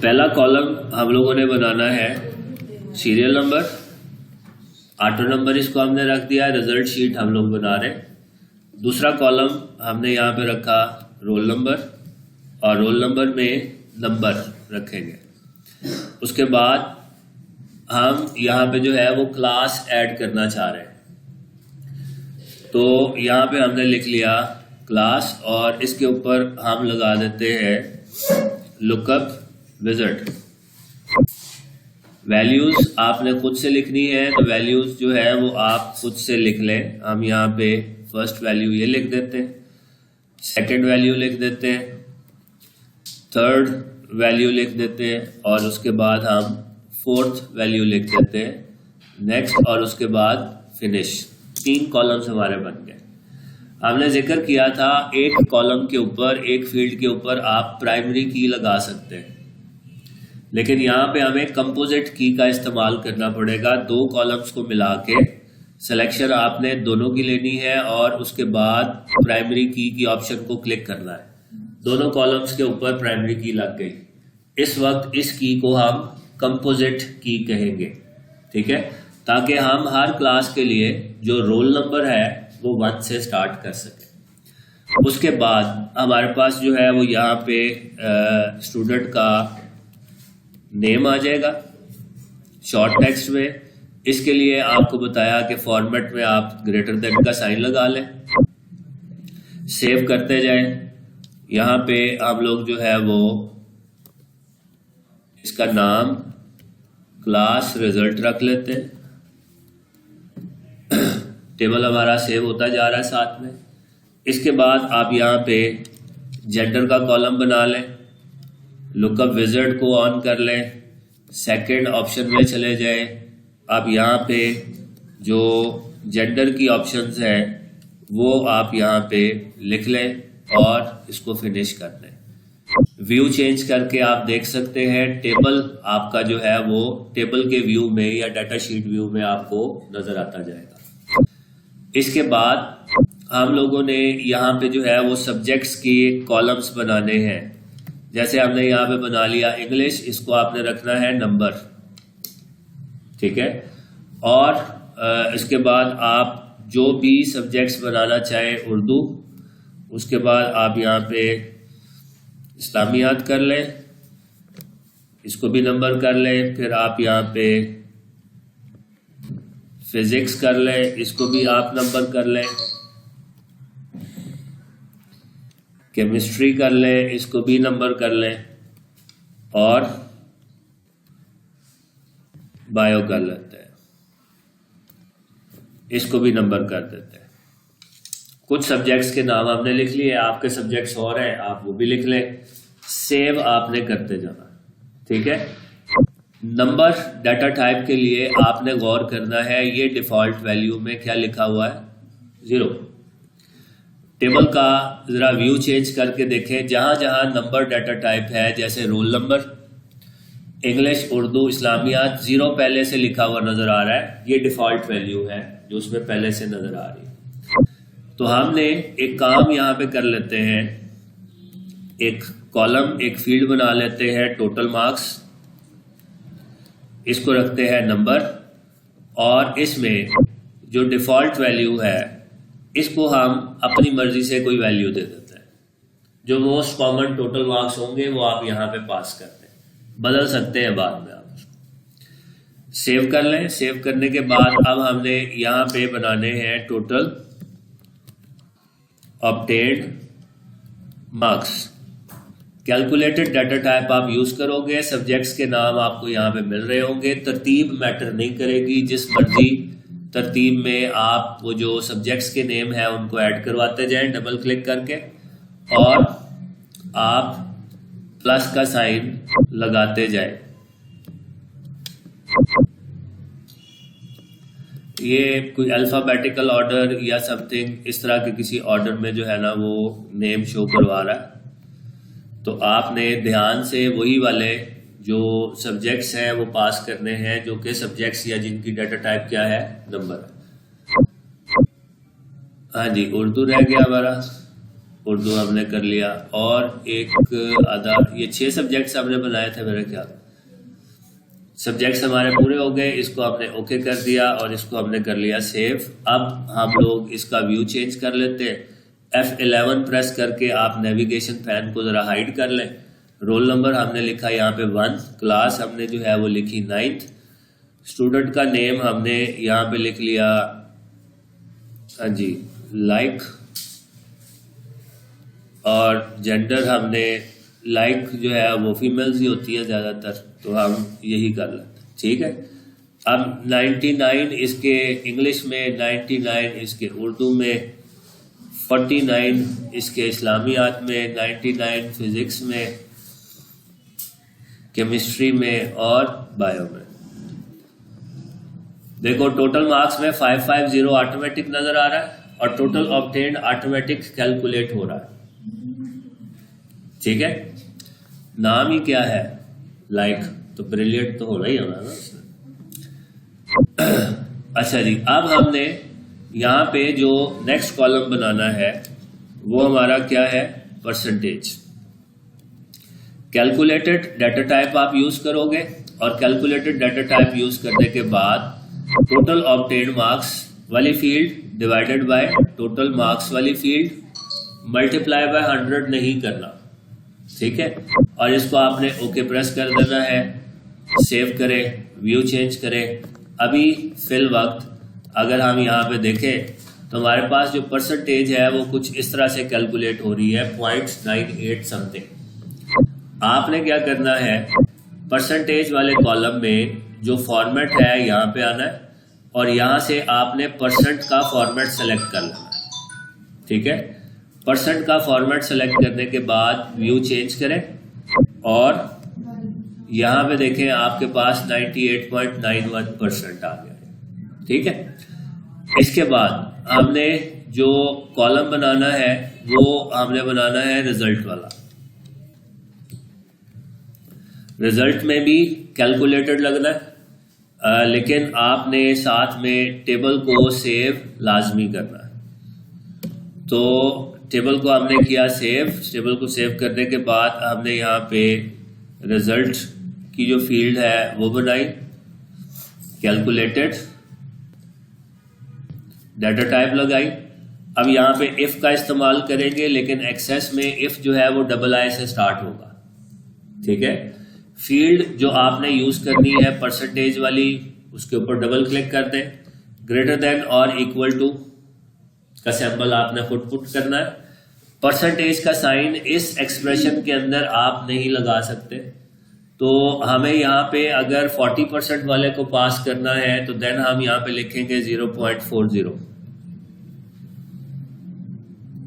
पहला कॉलम हम लोगों ने बनाना है सीरियल नंबर, ऑटो नंबर इसको हमने रख दिया, रिजल्ट शीट हम लोग बना रहे हैं। दूसरा कॉलम हमने यहाँ पे रखा रोल नंबर और रोल नंबर में नंबर रखेंगे। उसके बाद हम यहाँ पे जो है वो क्लास ऐड करना चाह रहे हैं, तो यहाँ पे हमने लिख लिया क्लास और इसके ऊपर हम लगा देते हैं लुकअप विज़ार्ड। वैल्यूज आपने खुद से लिखनी है, तो वैल्यूज जो है वो आप खुद से लिख लें। हम यहाँ पे फर्स्ट वैल्यू ये लिख देते हैं, सेकंड वैल्यू लिख देते हैं, थर्ड वैल्यू लिख देते हैं और उसके बाद हम फोर्थ वैल्यू लिख देते हैं, नेक्स्ट और उसके बाद फिनिश। 3 कॉलम्स हमारे बन गए। हमने जिक्र किया था एक कॉलम के ऊपर, एक फील्ड के ऊपर आप प्राइमरी की लगा सकते हैं, लेकिन यहाँ पे हमें कंपोजिट की का इस्तेमाल करना पड़ेगा। 2 कॉलम्स को मिला के सिलेक्शन आपने दोनों की लेनी है और उसके बाद प्राइमरी की ऑप्शन को क्लिक करना है। दोनों कॉलम्स के ऊपर प्राइमरी की लग गई। इस वक्त इस की को हम कंपोजिट की कहेंगे, ठीक है, ताकि हम हर क्लास के लिए जो रोल नंबर है वो 1 से स्टार्ट कर सके। उसके बाद हमारे पास जो है वो यहाँ पे स्टूडेंट का नेम आ जाएगा शॉर्ट टेक्स्ट में। इसके लिए आपको बताया कि फॉर्मेट में आप ग्रेटर देन का साइन लगा लें, सेव करते जाएं। यहाँ पे हम लोग जो है वो इसका नाम क्लास रिजल्ट रख लेते हैं। टेबल हमारा सेव होता जा रहा है साथ में। इसके बाद आप यहाँ पे जेंडर का कॉलम बना लें, लुकअप विज़ार्ड को ऑन कर लें, सेकंड ऑप्शन में चले जाएं। आप यहाँ पे जो जेंडर की ऑप्शंस हैं वो आप यहाँ पे लिख लें और इसको फिनिश कर दें। व्यू चेंज करके आप देख सकते हैं टेबल आपका जो है वो टेबल के व्यू में या डाटा शीट व्यू में आपको नजर आता जाएगा। इसके बाद हम लोगों ने यहाँ पे जो है वो सब्जेक्ट्स के कॉलम्स बनाने हैं। जैसे हमने यहाँ पे बना लिया इंग्लिश, इसको आपने रखना है नंबर, ठीक है। और इसके बाद आप जो भी सब्जेक्ट्स बनाना चाहें, उर्दू, उसके बाद आप यहाँ पे इस्लामियात कर लें, इसको भी नंबर कर लें। फिर आप यहाँ पे फिजिक्स कर लें, इसको भी आप नंबर कर लें। केमिस्ट्री कर लें, इसको भी नंबर कर लें और बायो कर लेते हैं, इसको भी नंबर कर देते हैं। कुछ सब्जेक्ट्स के नाम आपने लिख लिए, आपके सब्जेक्ट्स और हैं आप वो भी लिख लें। सेव आपने करते जाना, ठीक है। नंबर डाटा टाइप के लिए आपने गौर करना है, ये डिफॉल्ट वैल्यू में क्या लिखा हुआ है, 0। टेबल का जरा व्यू चेंज करके देखें, जहां जहां नंबर डाटा टाइप है, जैसे रोल नंबर, इंग्लिश, उर्दू, इस्लामियात, 0 पहले से लिखा हुआ नजर आ रहा है, ये डिफॉल्ट वैल्यू है जो उसमें पहले से नजर आ रही है। तो हमने एक काम यहाँ पे कर लेते हैं, एक कॉलम, एक फील्ड बना लेते हैं टोटल मार्क्स, इसको रखते हैं नंबर और इसमें जो डिफॉल्ट वैल्यू है इसको हम अपनी मर्जी से कोई वैल्यू दे देते हैं। जो मोस्ट कॉमन टोटल मार्क्स होंगे वो आप यहाँ पे पास करते हैं, बदल सकते हैं बाद में आप उसको। सेव कर लें। सेव करने के बाद अब हमने यहाँ पे बनाने हैं total obtained marks. Calculated data type आप यूज करोगे, सब्जेक्ट्स के नाम आपको यहाँ पे मिल रहे होंगे। तरतीब मैटर नहीं करेगी, जिस मर्जी तरतीब में आप वो जो सब्जेक्ट्स के नेम है उनको ऐड करवाते जाएं डबल क्लिक करके, और आप प्लस का साइन लगाते जाएं। ये कोई अल्फाबेटिकल ऑर्डर या समथिंग इस तरह के किसी ऑर्डर में जो है ना वो नेम शो करवा रहा है, तो आपने ध्यान से वही वाले जो सब्जेक्ट्स हैं वो पास करने हैं जो कि सब्जेक्ट्स या जिनकी डाटा टाइप क्या है, नंबर। हाँ जी, उर्दू रह गया हमारा। उर्दू हमने कर लिया, और एक आधा, ये 6 सब्जेक्ट्स हमने बनाए थे मेरे ख्याल। सब्जेक्ट्स हमारे पूरे हो गए, इसको हमने ओके कर दिया और इसको हमने कर लिया सेव। अब हम लोग इसका व्यू चेंज कर लेते हैं। F11 प्रेस करके आप नेविगेशन पैन को ज़रा हाइड कर लें। रोल नंबर हमने लिखा यहाँ पे 1, क्लास हमने जो है वो लिखी 9th, स्टूडेंट का नेम हमने यहाँ पे लिख लिया, हाँ जी, लाइक, और जेंडर हमने लाइक जो है वो फीमेल्स ही होती है ज़्यादातर, तो हम यही कर लेते हैं, ठीक है। अब 99 इसके इंग्लिश में, 99 इसके उर्दू में, 49 इसके इस्लामियात में, 99 फिजिक्स में, केमिस्ट्री में और बायो में। देखो टोटल मार्क्स में 550 ऑटोमेटिक नजर आ रहा है और टोटल ऑब्टेन्ड ऑटोमेटिक कैलकुलेट हो रहा है, ठीक है। नाम ही क्या है, लाइक, तो ब्रिलियंट तो होना ही होना ना उसमें। अच्छा जी, अब हमने यहाँ पे जो नेक्स्ट कॉलम बनाना है वो हमारा क्या है, परसेंटेज। कैलकुलेटेड डाटा टाइप आप यूज करोगे और कैलकुलेटेड डाटा टाइप यूज करने के बाद टोटल ऑब्टेन्ड मार्क्स वाली field divided by total marks वाली फील्ड मल्टीप्लाई बाय 100 नहीं करना, ठीक है। और इसको आपने ओके प्रेस कर देना है, सेव करें, व्यू चेंज करें। अभी फिल वक्त अगर हम यहाँ पे देखें तो हमारे पास जो परसेंटेज है वो कुछ इस तरह से कैलकुलेट हो रही है, 0.98 समथिंग। आपने क्या करना है, परसेंटेज वाले कॉलम में जो फॉर्मेट है यहाँ पे आना है और यहाँ से आपने परसेंट का फॉर्मेट सेलेक्ट कर लेना है, ठीक है। परसेंट का फॉर्मेट सेलेक्ट करने के बाद व्यू चेंज करें और यहाँ पे देखें आपके पास 98.91% आ गया है, ठीक है। इसके बाद हमने जो कॉलम बनाना है वो हमने बनाना है रिजल्ट वाला। रिजल्ट में भी कैलकुलेटेड लगना है, लेकिन आपने साथ में टेबल को सेव लाजमी करना है। तो टेबल को हमने किया सेव। टेबल को सेव करने के बाद हमने यहाँ पे रिजल्ट की जो फील्ड है वो बनाई, कैलकुलेटेड, डाटा टाइप लगाई। अब यहाँ पे इफ का इस्तेमाल करेंगे, लेकिन एक्सेस में इफ जो है वो डबल आई से स्टार्ट होगा, ठीक है। फील्ड जो आपने यूज करनी है परसेंटेज वाली, उसके ऊपर डबल क्लिक कर दें। ग्रेटर देन और इक्वल टू का सिंबल आपने खुद पुट करना है। परसेंटेज का साइन इस एक्सप्रेशन के अंदर आप नहीं लगा सकते, तो हमें यहाँ पे अगर 40% वाले को पास करना है तो देन हम यहाँ पे लिखेंगे 0.40,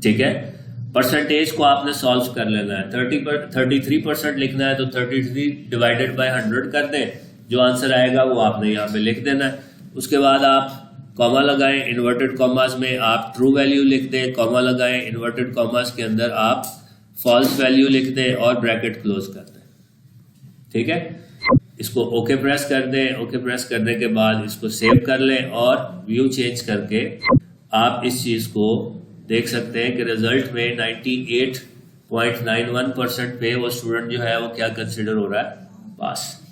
ठीक है। परसेंटेज को आपने सॉल्व कर लेना है। 33% लिखना है तो 33 डिवाइडेड बाय 100 कर दें, जो आंसर आएगा वो आपने यहाँ पे लिख देना है। उसके बाद आप कॉमा लगाएं, इन्वर्टेड कॉमास में आप ट्रू वैल्यू लिख दें, कॉमा लगाएं, इन्वर्टेड कॉमास के अंदर आप फॉल्स वैल्यू लिख दें और ब्रैकेट क्लोज कर दें, ठीक है। इसको ओके प्रेस कर दें। ओके प्रेस करने के बाद इसको सेव कर लें और व्यू चेंज करके आप इस चीज को देख सकते हैं कि रिजल्ट में 98.91% पे वो स्टूडेंट जो है वो क्या कंसिडर हो रहा है, पास।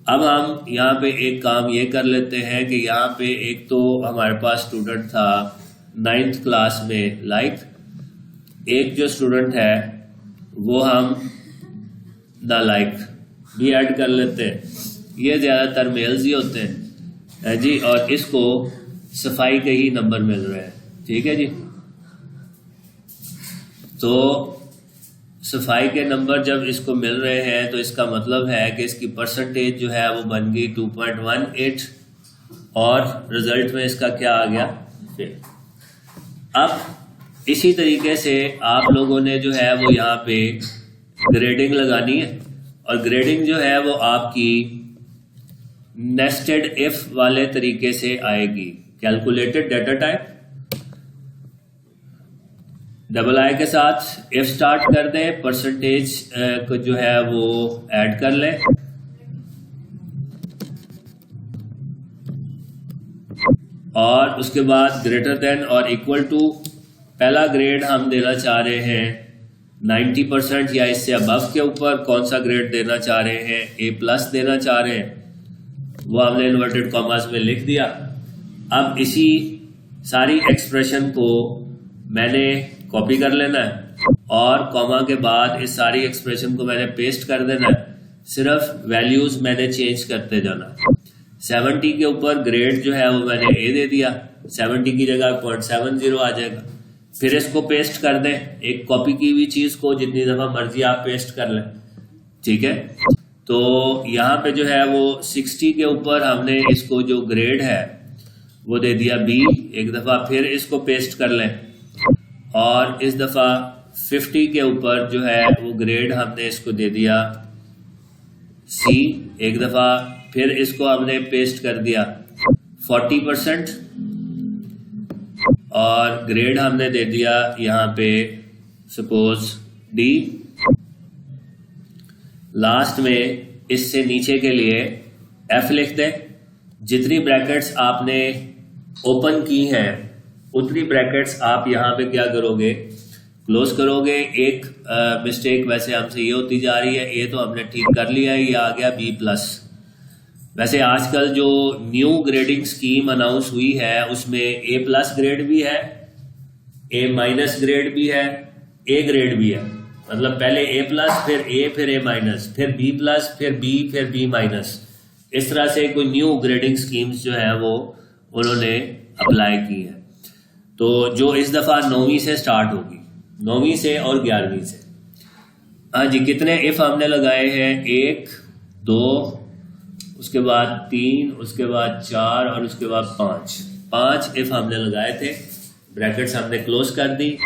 अब हम यहाँ पे एक काम ये कर लेते हैं कि यहाँ पे एक तो हमारे पास स्टूडेंट था 9th क्लास में लाइक, एक जो स्टूडेंट है वो हम ना लाइक भी ऐड कर लेते हैं। ये ज्यादातर मेल्स ही होते हैं जी, और इसको सफाई के ही नंबर मिल रहे हैं, ठीक है जी। तो सफाई के नंबर जब इसको मिल रहे हैं तो इसका मतलब है कि इसकी परसेंटेज जो है वो बन गई 2.18 और रिजल्ट में इसका क्या आ गया, फेल। अब इसी तरीके से आप लोगों ने जो है वो यहाँ पे ग्रेडिंग लगानी है और ग्रेडिंग जो है वो आपकी नेस्टेड इफ वाले तरीके से आएगी। कैलकुलेटेड डाटा टाइप, डबल आई के साथ इफ स्टार्ट कर दें, परसेंटेज को जो है वो ऐड कर लें और उसके बाद ग्रेटर देन और इक्वल टू पहला ग्रेड हम देना चाह रहे हैं 90% या इससे अबव के ऊपर। कौन सा ग्रेड देना चाह रहे हैं? A+ देना चाह रहे हैं, वो हमने इन्वर्टेड कॉमास में लिख दिया। अब इसी सारी एक्सप्रेशन को मैंने कॉपी कर लेना है और कॉमा के बाद इस सारी एक्सप्रेशन को मैंने पेस्ट कर देना है। सिर्फ वैल्यूज मैंने चेंज करते जाना। 70 के ऊपर ग्रेड जो है वो मैंने A दे दिया, 70 की जगह 0.70 आ जाएगा। फिर इसको पेस्ट कर दें, एक कॉपी की हुई चीज को जितनी दफा मर्जी आप पेस्ट कर लें, ठीक है। तो यहाँ पे जो है वो 60 के ऊपर हमने इसको जो ग्रेड है वो दे दिया B, एक दफा फिर इसको पेस्ट कर लें। और इस दफा 50 के ऊपर जो है वो ग्रेड हमने इसको दे दिया C, एक दफा फिर इसको हमने पेस्ट कर दिया 40% और ग्रेड हमने दे दिया यहाँ पे सपोज D। लास्ट में इससे नीचे के लिए F लिख दें। जितनी ब्रैकेट्स आपने ओपन की हैं उतनी ब्रैकेट्स आप यहाँ पे क्या करोगे, क्लोज करोगे। एक मिस्टेक वैसे हमसे ये होती जा रही है, ये तो हमने ठीक कर लिया है, ये आ गया B+। वैसे आजकल जो न्यू ग्रेडिंग स्कीम अनाउंस हुई है उसमें A+ ग्रेड भी है, A- ग्रेड भी है, A ग्रेड भी है। मतलब पहले A+, फिर A, फिर A-, फिर B+, फिर B, फिर B-। इस तरह से कोई न्यू ग्रेडिंग स्कीम्स जो है वो उन्होंने अप्लाई की है। तो जो इस दफा 9वीं से स्टार्ट होगी, 9वीं से और 11वीं से। हाँ जी, कितने इफ हमने लगाए हैं? 1, 2, उसके बाद 3, उसके बाद 4 और उसके बाद 5 इफ हमने लगाए थे। ब्रैकेट्स हमने क्लोज कर दी।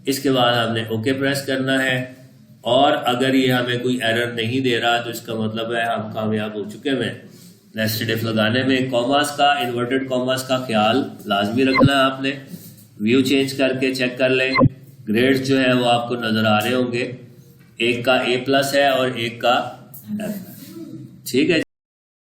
इसके बाद हमने ओके प्रेस करना है और अगर ये हमें कोई एरर नहीं दे रहा तो इसका मतलब है हम कामयाब हो चुके हैं नेस्टेड इफ लगाने में। कॉमास का, इन्वर्टेड कॉमास का ख्याल लाजमी रखना है आपने। व्यू चेंज करके चेक कर लें। ग्रेड्स जो है वो आपको नजर आ रहे होंगे, एक का A+ है और एक का F है, ठीक है।